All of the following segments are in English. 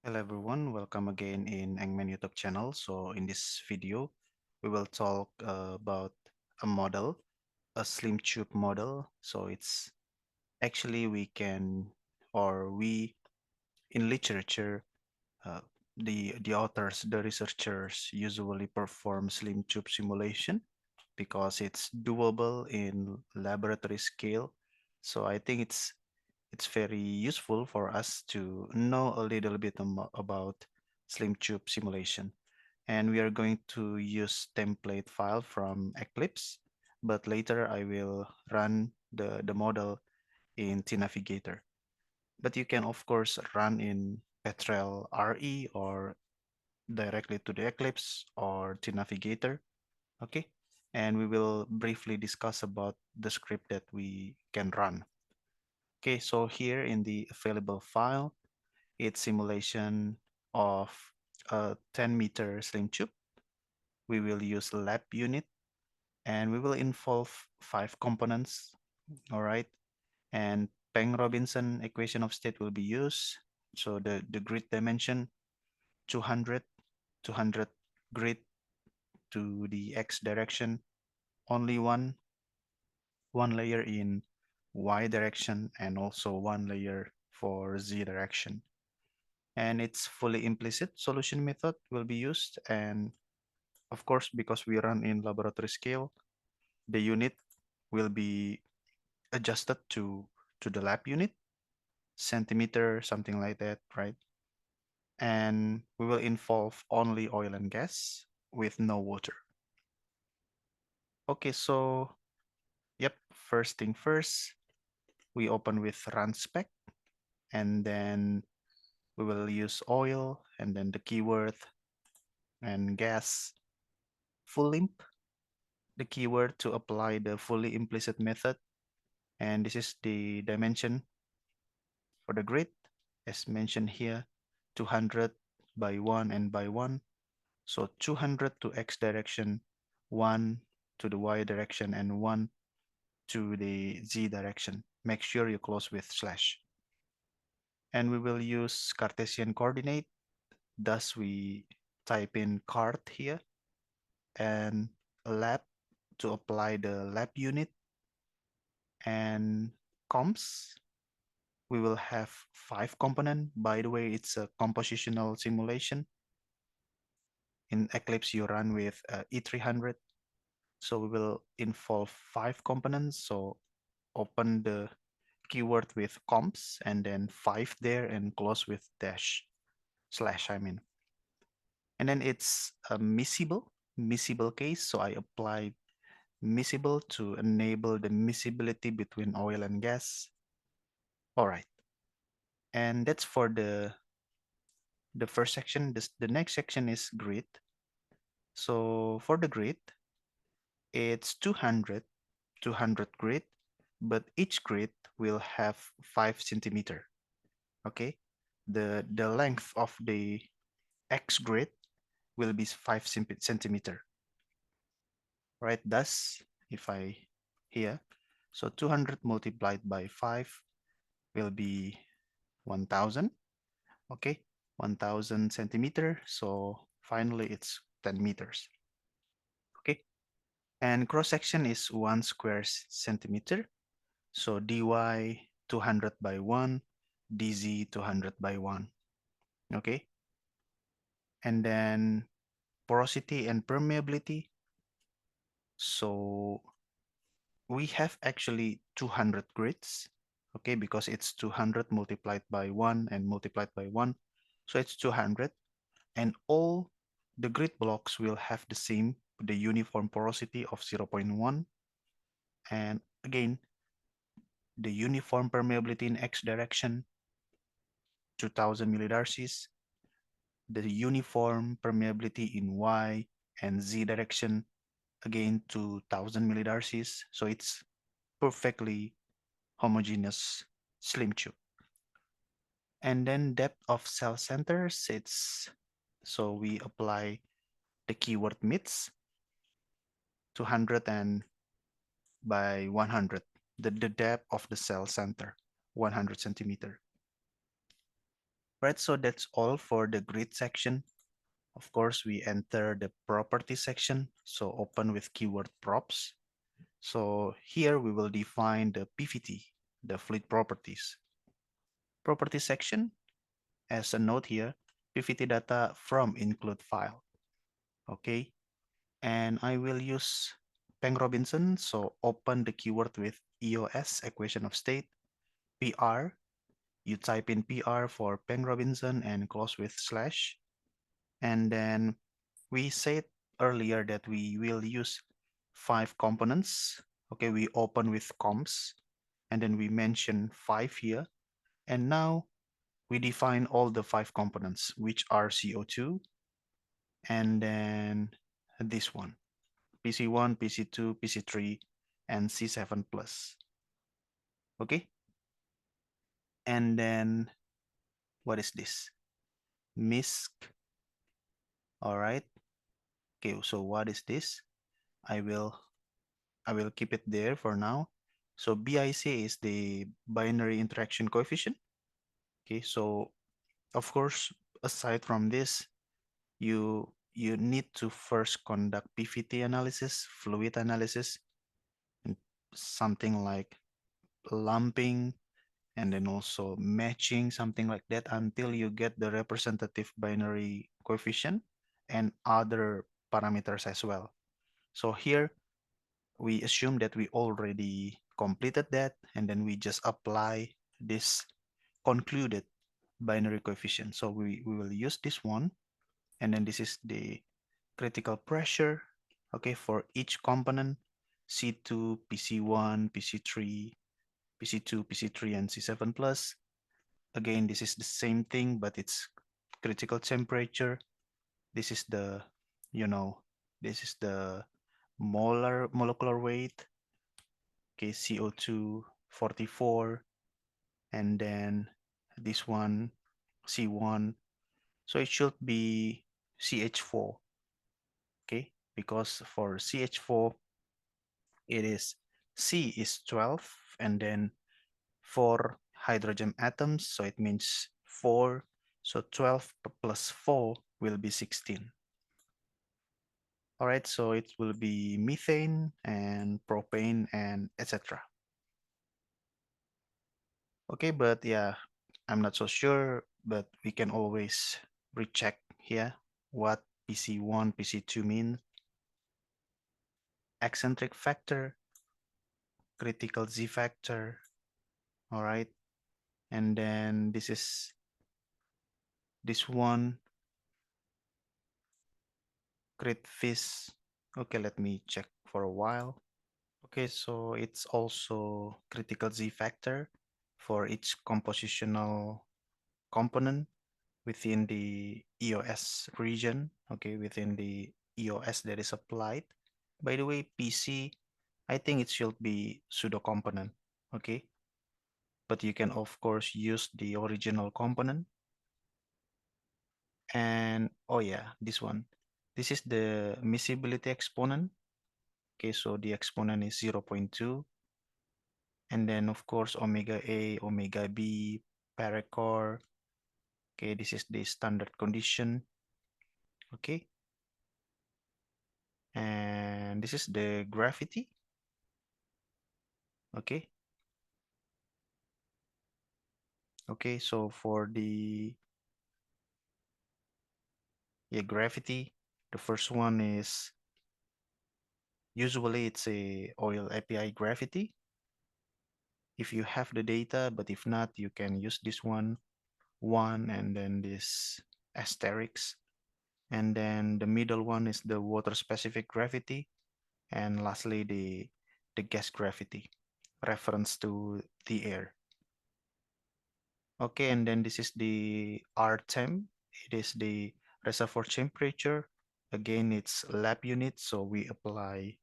Hello everyone, welcome again in Eng-Man YouTube channel. So in this video, we will talk about a model, a Slimtube model. So it's actually we can, or we in literature, uh, the authors, the researchers usually perform Slimtube simulation because it's doable in laboratory scale. So I think it's very useful for us to know a little bit about Slimtube simulation. And we are going to use template file from Eclipse, but later I will run the model in T-Navigator. But you can of course run in Petrel RE or directly to the Eclipse or T-Navigator. Okay. And we will briefly discuss about the script that we can run. Okay, so here in the available file, it's simulation of a 10-meter slim tube. We will use lab unit and we will involve 5 components. All right. And Peng-Robinson equation of state will be used. So the grid dimension 200, 200 grid to the X direction, only one layer in Y direction and also one layer for Z direction. And it's fully implicit solution method will be used. And of course, because we run in laboratory scale, the unit will be adjusted to the lab unit, centimeter, something like that, right? And we will involve only oil and gas with no water. Okay, so yep, first thing first, we open with Runspec, and then we will use oil and then the keyword and gas full limp, the keyword to apply the fully implicit method. And this is the dimension for the grid as mentioned here, 200 by 1 and by 1. So 200 to X direction, 1 to the Y direction, and 1 to the Z direction. Make sure you close with slash. And we will use Cartesian coordinate. Thus we type in cart here and lab to apply the lab unit and comps. We will have 5 component. By the way, it's a compositional simulation. In Eclipse, you run with E300. So we will involve 5 components. So open the keyword with comps and then 5 there and close with dash slash, I mean. And then it's a miscible case. So I apply miscible to enable the miscibility between oil and gas. All right. And that's for the first section. The next section is grid. So for the grid, it's 200 grid, but each grid will have 5 centimeter. Okay, the length of the X grid will be 5 centimeter. Right, thus if I here, so 200 multiplied by 5 will be 1000. Okay, 1000 centimeter. So finally it's 10 meters. Okay, and cross section is 1 square centimeter. So dy 200 by 1, dz 200 by 1. Okay, and then porosity and permeability. So we have actually 200 grids, okay, because it's 200 multiplied by 1 and multiplied by 1. So it's 200. And all the grid blocks will have the uniform porosity of 0.1. And again, the uniform permeability in X direction, 2000 millidarcies. The uniform permeability in Y and Z direction, again 2000 millidarcies. So it's perfectly homogeneous slim tube. And then depth of cell centers, so we apply the keyword MITS 200 and by 100, the depth of the cell center, 100 centimeter. Right, so that's all for the grid section. Of course, we enter the property section. So open with keyword props. So here we will define the PVT, the fluid properties. Property section, as a note here, PVT data from include file. Okay, and I will use Peng Robinson. So open the keyword with EOS, equation of state, PR. You type in PR for Peng Robinson and close with slash. And then we said earlier that we will use 5 components. Okay, we open with comps and then we mention 5 here. And now we define all the 5 components, which are CO2 and then this one, PC1, PC2, PC3, and C7 plus. Okay, and then what is this? MISC. All right. Okay, so what is this? I will keep it there for now. So BIC is the binary interaction coefficient. Okay, so of course, aside from this, you need to first conduct PVT analysis, fluid analysis, and something like lumping, and then also matching, something like that, until you get the representative binary coefficient and other parameters as well. So here we assume that we already completed that, and then we just apply this concluded binary coefficient. So we will use this one, and then this is the critical pressure, okay, for each component, C2, PC1, PC3, PC2, PC3, and C7 plus. Again, this is the same thing, but it's critical temperature. This is the, you know, this is the molecular weight, okay, CO2 44, and then this one C1. So it should be CH4, okay, because for CH4 it is C is 12, and then 4 hydrogen atoms, so it means 4. So 12 plus 4 will be 16. All right, so it will be methane and propane and etc. Okay, but yeah, I'm not so sure, but we can always recheck here what PC1, PC2 means. Eccentric factor, critical Z factor, all right? And then this is this one, crit fizz. Okay, let me check for a while. Okay, so it's also critical Z factor for each compositional component within the EOS region, okay, within the EOS that is applied. By the way, PC, I think it should be pseudo component, okay? But you can of course use the original component. And oh yeah, this one. This is the miscibility exponent. Okay, so the exponent is 0.2. And then of course, omega A, omega B, paracore. Okay, this is the standard condition. Okay. And this is the gravity. Okay. Okay, so for the gravity, the first one is usually it's a oil API gravity. If you have the data, but if not, you can use this one, and then this asterisk. And then the middle one is the water specific gravity. And lastly, the gas gravity, reference to the air. Okay, and then this is the R temp. It is the reservoir temperature. Again, it's lab unit, so we apply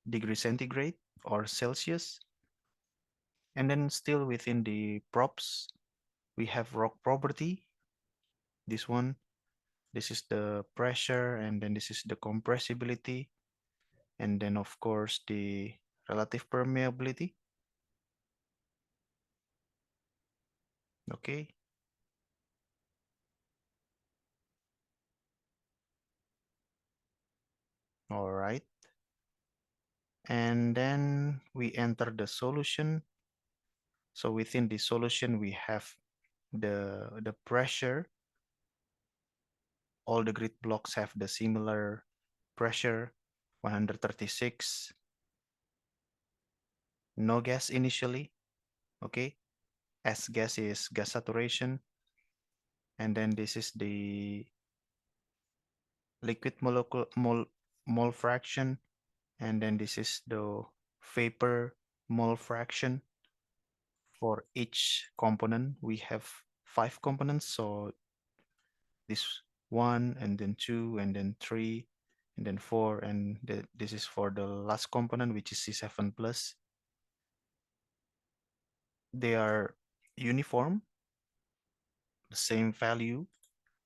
degree centigrade or Celsius. And then still within the props, we have rock property. This one, this is the pressure, and then this is the compressibility, and then of course the relative permeability. Okay. All right. And then we enter the solution. So within the solution, we have the pressure. All the grid blocks have the similar pressure, 136. No gas initially, okay? S gas is gas saturation. And then this is the liquid molecule mole fraction. And then this is the vapor mole fraction. For each component, we have 5 components. So this 1, and then 2, and then 3, and then 4, and this is for the last component, which is C7 plus. They are uniform, the same value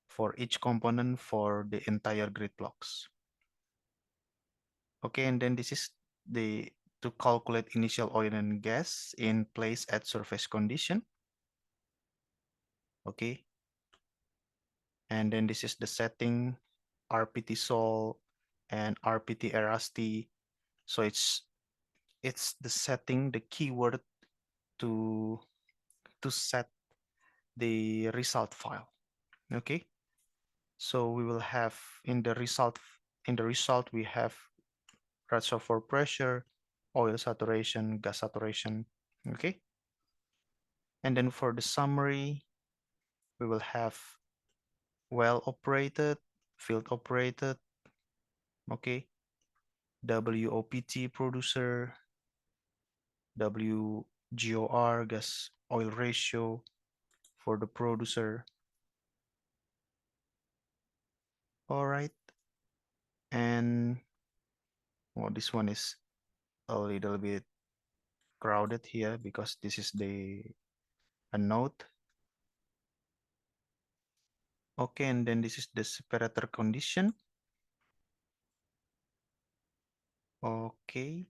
for each component for the entire grid blocks. Okay, and then this is the to calculate initial oil and gas in place at surface condition. Okay, and then this is the setting, RPT sol and RPT erasti. So it's the setting, the keyword to set the result file. Okay, so we will have in the result we have reservoir pressure, oil saturation, gas saturation. Okay, and then for the summary, we will have well operated, field operated. Okay, WOPT producer, WGOR gas oil ratio for the producer. All right, and well, this one is a little bit crowded here because this is a note. Okay, and then this is the separator condition. Okay,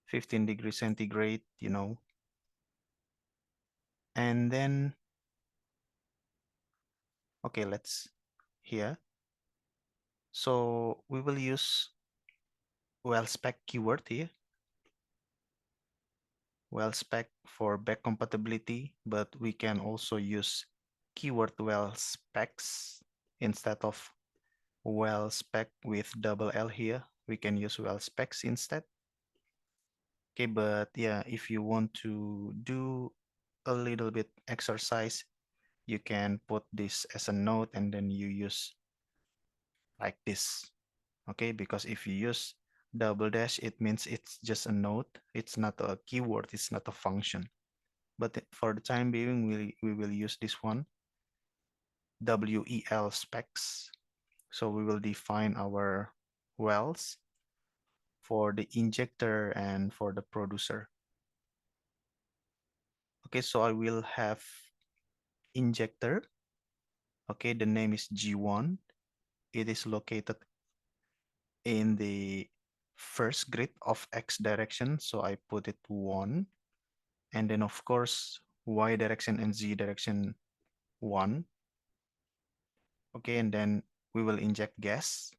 15 degrees centigrade, you know. And then, okay, let's here. So we will use well spec keyword here. Well spec for back compatibility, but we can also use keyword well specs instead of well spec with double L here. We can use well specs instead. Okay, but yeah, if you want to do a little bit exercise, you can put this as a note and then you use like this. Okay, because if you use double dash, it means it's just a note. It's not a keyword, it's not a function. But for the time being, we will use this one, WEL specs. So we will define our wells for the injector and for the producer. Okay, so I will have injector. Okay, the name is G1. It is located in the first grid of X direction. So I put it 1. And then of course, Y direction and Z direction 1. Okay, and then we will inject gas.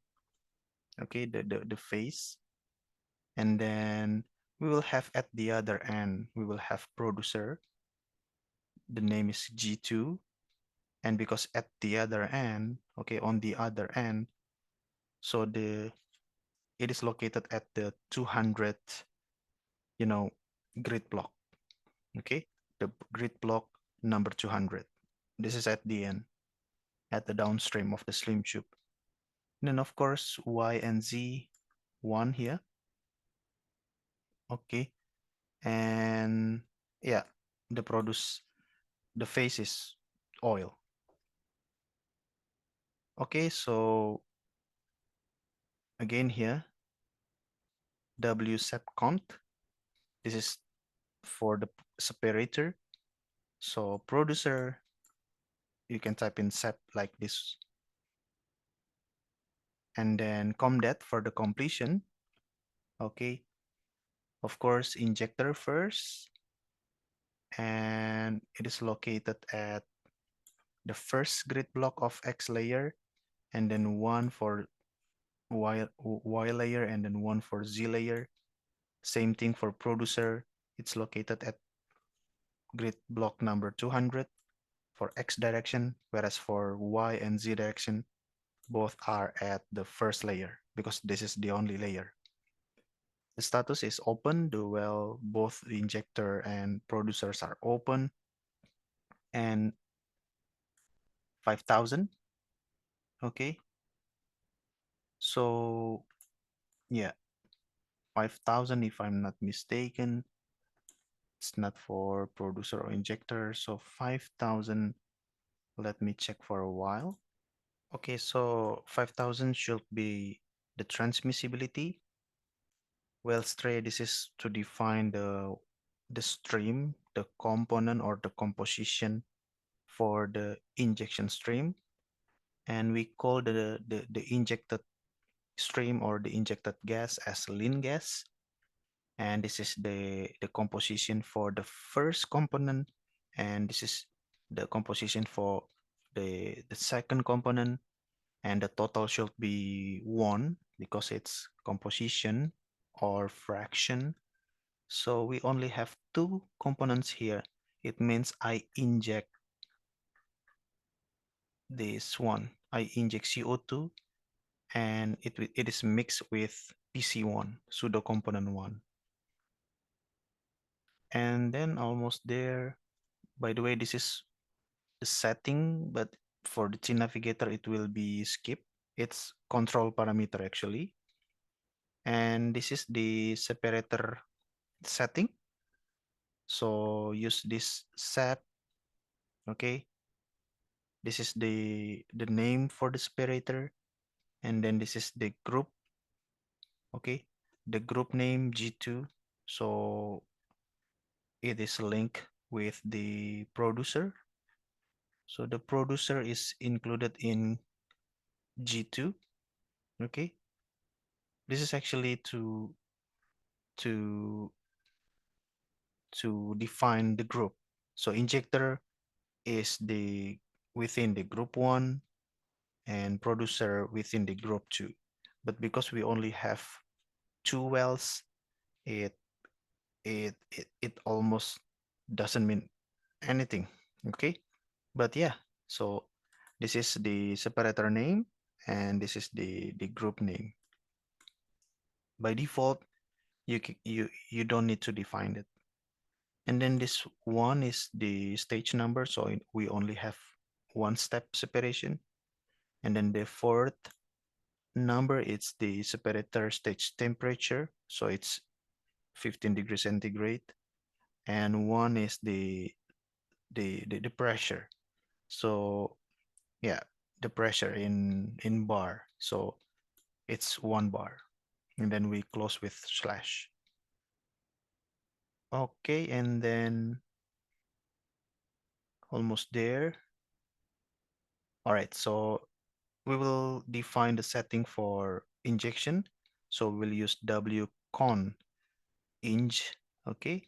Okay, the phase. And then we will have at the other end, we will have producer. The name is G2. And because at the other end, okay, on the other end, so it is located at the 200, you know, grid block. Okay, the grid block number 200. This is at the end, at the downstream of the Slimtube. And then of course, Y and Z, 1 here. Okay, and yeah, the phase is oil. Okay, so again here, W set count. This is for the separator. So producer, you can type in sep like this. And then comdet for the completion. Okay, of course, injector first. And it is located at the first grid block of X layer. and then one for Y layer, and then one for Z layer. Same thing for producer. It's located at grid block number 200 for X direction, whereas for Y and Z direction, both are at the first layer because this is the only layer. The status is open, the well, both the injector and producers are open, and 5,000. Okay, so yeah, 5,000 if I'm not mistaken. It's not for producer or injector, so 5,000. Let me check for a while. Okay, so 5,000 should be the transmissibility. Well, Stray, this is to define the stream, the component or the composition for the injection stream. And we call the injected stream or the injected gas as lean gas. And this is the composition for the first component. And this is the composition for the second component. And the total should be 1 because it's composition or fraction. So we only have 2 components here. It means I inject this one. I inject CO2 and it is mixed with PC1, pseudo component 1. And then almost there. By the way, this is the setting, but for the T navigator, it will be skipped. It's control parameter actually. And this is the separator setting. So use this set. Okay. This is the name for the separator. And then this is the group. Okay. The group name G2. So it is linked with the producer. So the producer is included in G2. Okay. This is actually to to define the group. So injector is the within the group 1 and producer within the group 2. But because we only have 2 wells, it it almost doesn't mean anything. Okay. But yeah, so this is the separator name and this is the group name. By default, you don't need to define it. And then this one is the stage number, so we only have 1 step separation. And then the fourth number, it's the separator stage temperature, so it's 15 degrees centigrade. And 1 is the pressure. So yeah, the pressure in bar. So it's 1 bar. And then we close with slash. Okay, and then almost there. All right, so we will define the setting for injection. So we'll use wcon inj, okay?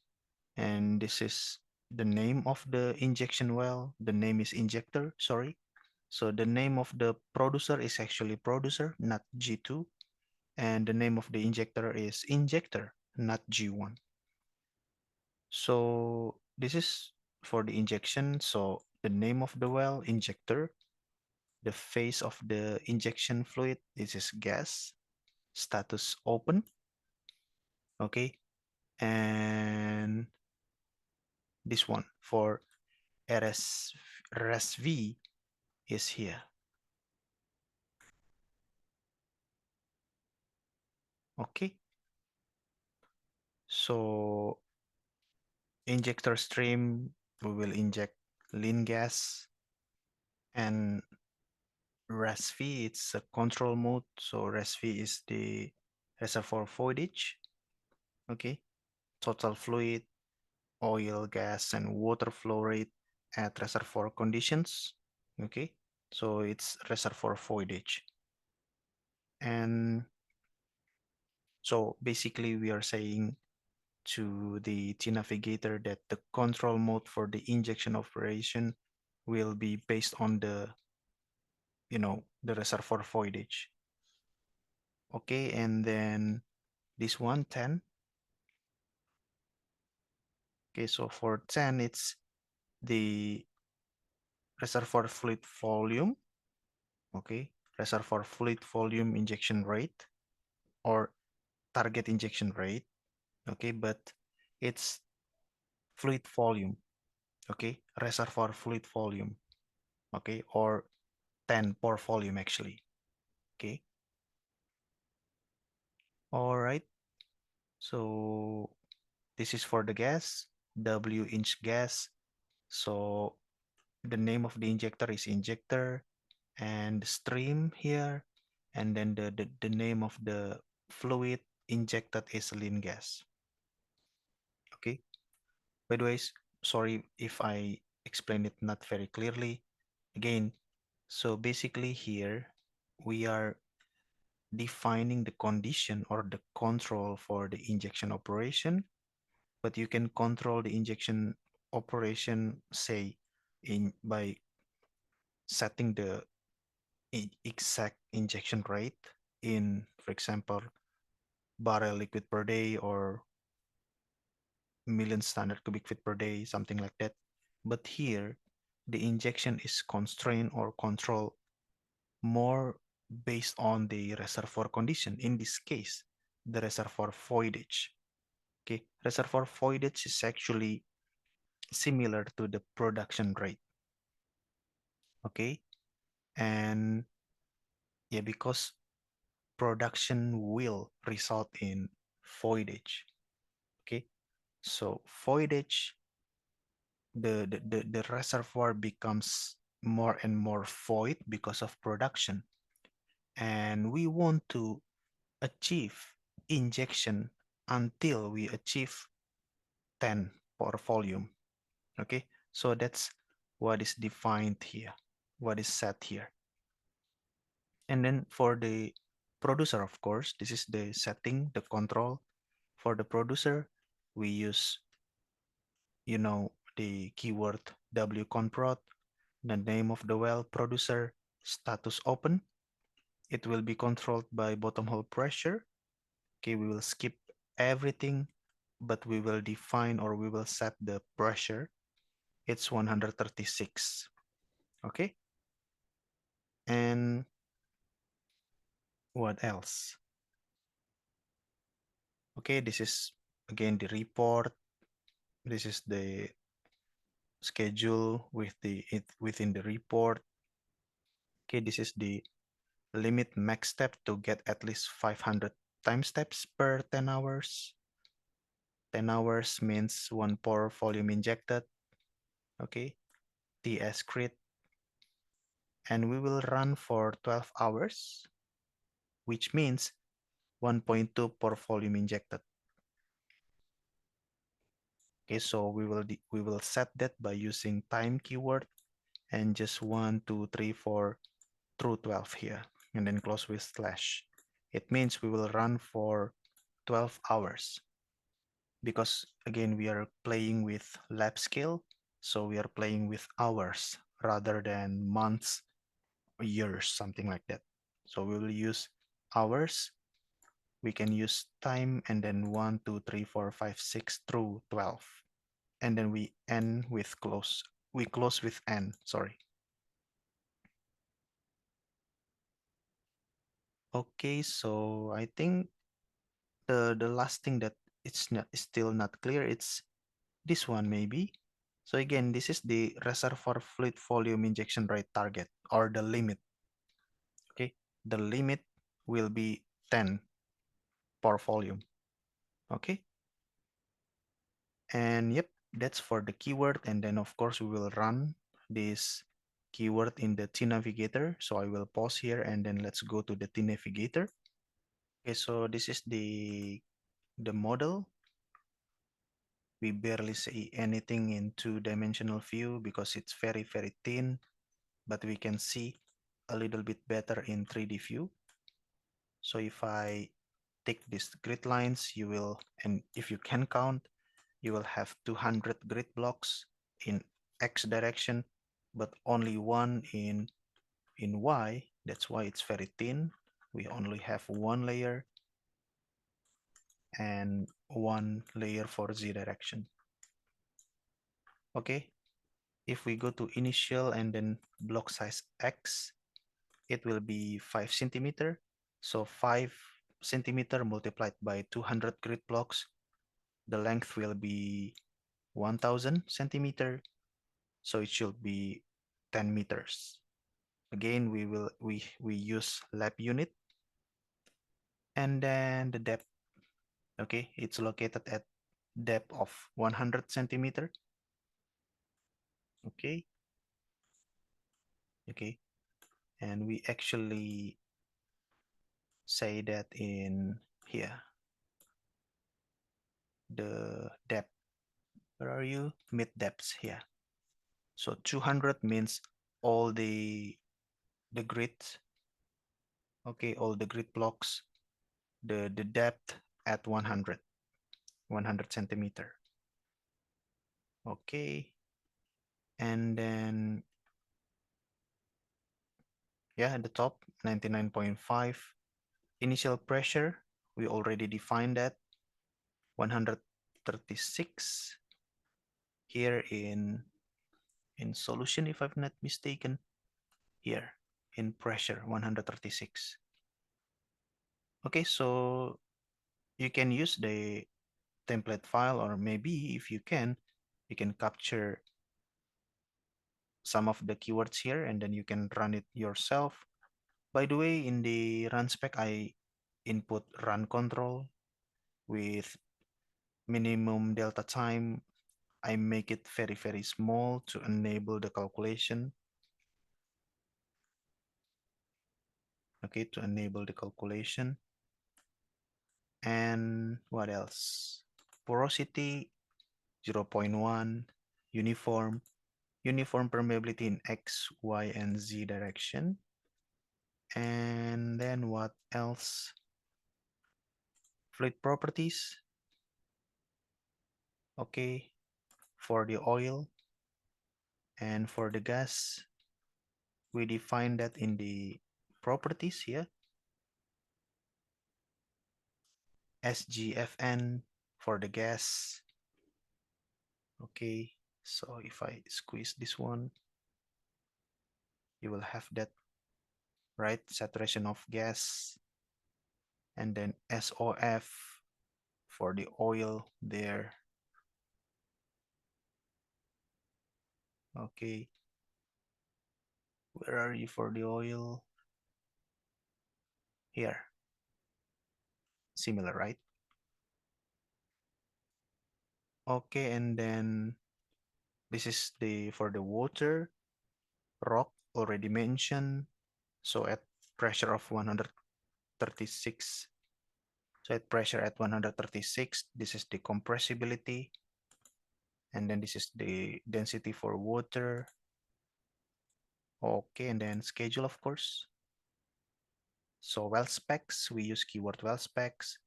And this is the name of the injection well. The name is injector, sorry. So the name of the producer is actually producer, not G2. And the name of the injector is injector, not G1. So this is for the injection. So the name of the well, injector. The phase of the injection fluid, this is gas. Status open. Okay. And this one for RSV is here. Okay. So injector stream, we will inject lean gas, and RSV, it's a control mode. So RSV is the reservoir fluidage. Okay. Total fluid, oil, gas, and water flow rate at reservoir conditions. Okay. So it's reservoir fluidage. And so basically we are saying to the T navigator that the control mode for the injection operation will be based on the the reservoir voidage. Okay, and then this one 10. Okay, so for 10, it's the reservoir fluid volume. Okay, reservoir fluid volume injection rate or target injection rate. Okay, but it's fluid volume. Okay, reservoir fluid volume. Okay, or 10 pore volume actually. Okay, all right. So this is for the gas, W inch gas. So the name of the injector is injector, and the stream here, and then the name of the fluid injected is lean gas. Okay, by the way, sorry if I explained it not very clearly. Again, so basically here we are defining the condition or the control for the injection operation, but you can control the injection operation, say, in by setting the exact injection rate in, for example, barrel liquid per day or million standard cubic feet per day, something like that. But here, the injection is constrained or controlled more based on the reservoir condition. In this case, the reservoir voidage. Okay, reservoir voidage is actually similar to the production rate. Okay, and yeah, because production will result in voidage. Okay, so voidage, the reservoir becomes more and more void because of production, and we want to achieve injection until we achieve 10 pore volume. Okay, so that's what is defined here, what is set here. And then for the producer, of course, this is the setting, the control. For the producer, we use, the keyword wconprod, the name of the well producer, status open. It will be controlled by bottom hole pressure. Okay, we will skip everything, but we will define or we will set the pressure. It's 136. Okay, and what else? Okay, this is again the report. This is the schedule within the report. Okay, this is the limit max step to get at least 500 time steps per 10 hours. 10 hours means 1 pore volume injected. Okay, TS crit. And we will run for 12 hours, which means 1.2 pore volume injected. Okay, so we will set that by using time keyword and just 1, 2, 3, 4 through 12 here, and then close with slash. It means we will run for 12 hours because again, we are playing with lab scale. So we are playing with hours rather than months, years, something like that. So we will use hours. We can use time and then 1, 2, 3, 4, 5, 6 through 12. And then we end with close. We close with n, sorry. Okay, so I think the last thing that it's not still not clear, it's this one maybe. So again, this is the reservoir fluid volume injection rate target or the limit. Okay, the limit will be 10 per volume. Okay, and yep, that's for the keyword. And then of course we will run this keyword in the T navigator. So I will pause here and then let's go to the T navigator. Okay, so this is the model. We barely see anything in two-dimensional view because it's very, very thin, but we can see a little bit better in 3D view. So if I take these grid lines, you will, and if you can count, you will have 200 grid blocks in X direction, but only one in in Y, that's why it's very thin. We only have one layer and one layer for Z direction. Okay, if we go to initial and then block size X, it will be 5 centimeter. So 5 centimeter multiplied by 200 grid blocks, the length will be 1000 centimeter. So it should be 10 meters. Again, we use lab unit, and then the depth. Okay, it's located at depth of 100 centimeter. Okay, okay, and we actually say that in here, the depth. Where are you? Mid depths here. So 200 means all the grids. Okay, all the grid blocks. The depth at 100 centimeter. Okay, and then yeah, at the top 99.5. Initial pressure, we already defined that 136 here in solution, if I'm not mistaken. Here in pressure 136. Okay, so you can use the template file, or maybe if you can capture some of the keywords here and then you can run it yourself. By the way, in the Runspec, I input run control with minimum delta time. I make it very, very small to enable the calculation. Okay, to enable the calculation. And what else? Porosity 0.1, uniform, uniform permeability in X, Y, and Z direction. And then what else? Fluid properties. Okay, for the oil and for the gas, we define that in the properties here. SGFN for the gas. Okay, so if I squeeze this one, you will have that, right? Saturation of gas. And then SOF for the oil there. Okay, where are you for the oil? Here. Similar, right? Okay, and then this is the for the water, rock already mentioned. So at pressure of 136. So at pressure at 136, this is the compressibility. And then this is the density for water. Okay, and then schedule, of course. So well specs, we use keyword well specs.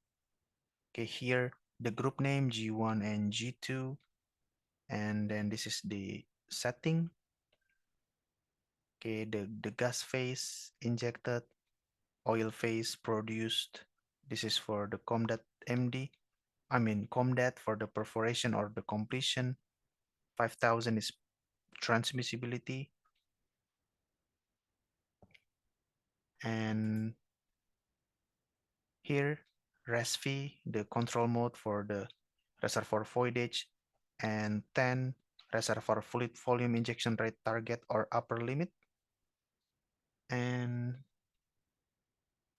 Okay, here the group name G1 and G2. And then this is the setting. Okay, the gas phase injected, oil phase produced. This is for the com.md. I mean com.dat for the perforation or the completion. 5000 is transmissibility. And here resv, the control mode for the reservoir voidage, and 10 reservoir fluid volume injection rate target or upper limit. And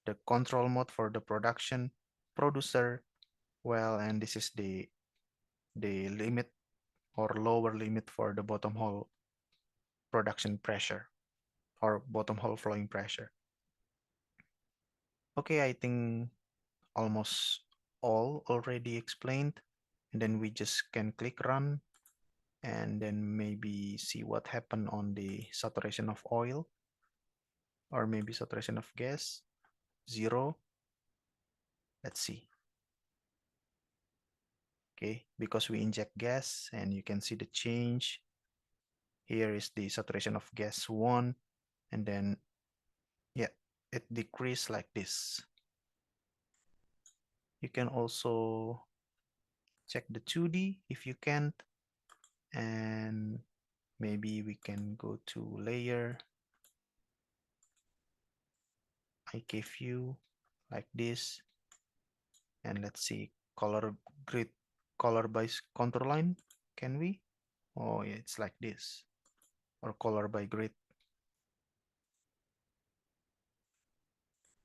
the control mode for the production producer. Well, and this is the limit or lower limit for the bottom hole production pressure or bottom hole flowing pressure. Okay, I think almost all already explained. And then we just can click run and then maybe see what happened on the saturation of oil or maybe saturation of gas. 0. Let's see. Okay, because we inject gas and you can see the change. Here is the saturation of gas 1, and then it decrease like this. You can also check the 2D if you can't, and maybe we can go to layer, IK view like this, and let's see color grid, color by contour line. Can we? Oh yeah, it's like this, or color by grid.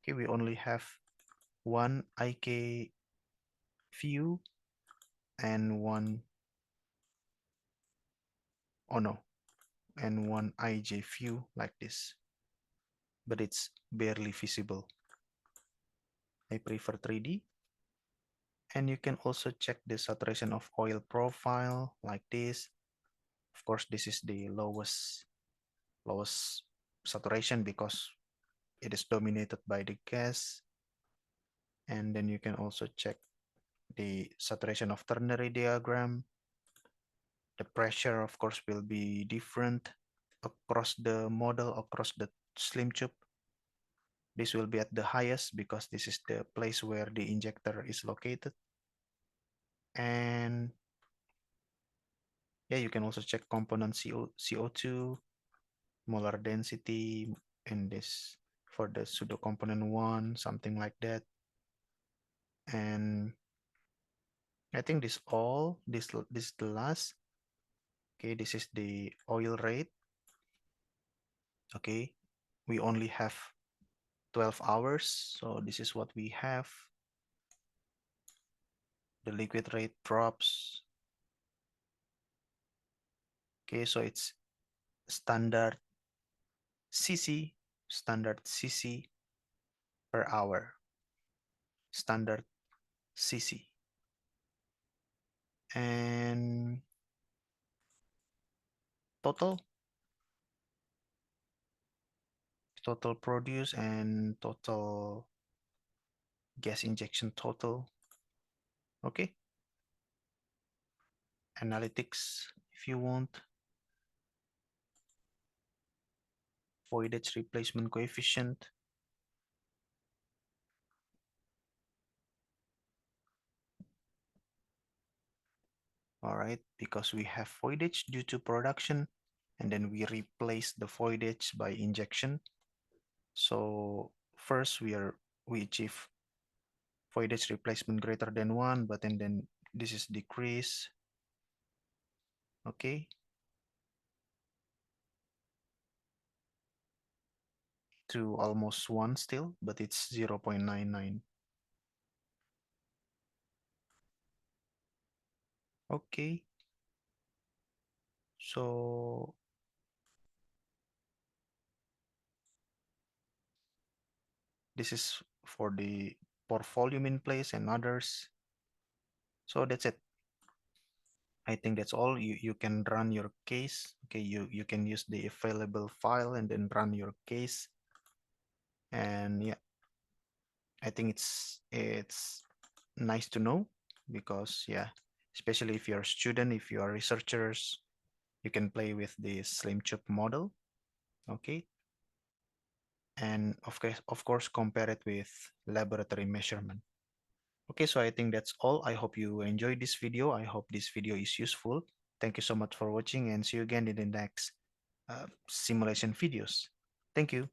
Okay, we only have one IK view and one, oh no, and one IJ view like this, but it's barely visible. I prefer 3D. And you can also check the saturation of oil profile like this. Of course, this is the lowest saturation because it is dominated by the gas. And then you can also check the saturation of ternary diagram. The pressure, of course, will be different across the model, across the Slimtube. This will be at the highest because this is the place where the injector is located. And yeah, you can also check component CO2, molar density, and this for the pseudo component 1, something like that. And I think this all, this the last. Okay, this is the oil rate. Okay, we only have 12 hours, so this is what we have. The liquid rate drops. Okay, so it's standard cc per hour, standard cc. And total produce and total gas injection total. Okay, analytics if you want, voidage replacement coefficient. All right, because we have voidage due to production, and then we replace the voidage by injection. So first we achieve voidage replacement greater than 1, but then this is decrease. Okay, to almost 1 still, but it's 0.99. Okay, so this is for the port volume in place and others. So that's it. I think that's all. You can run your case. Okay, you can use the available file and then run your case. And yeah, I think it's nice to know because yeah, especially if you're a student, if you are researchers, you can play with the Slimtube model. Okay, and of course compare it with laboratory measurement. Okay, so I think that's all. I hope you enjoyed this video. I hope this video is useful. Thank you so much for watching and see you again in the next simulation videos. Thank you.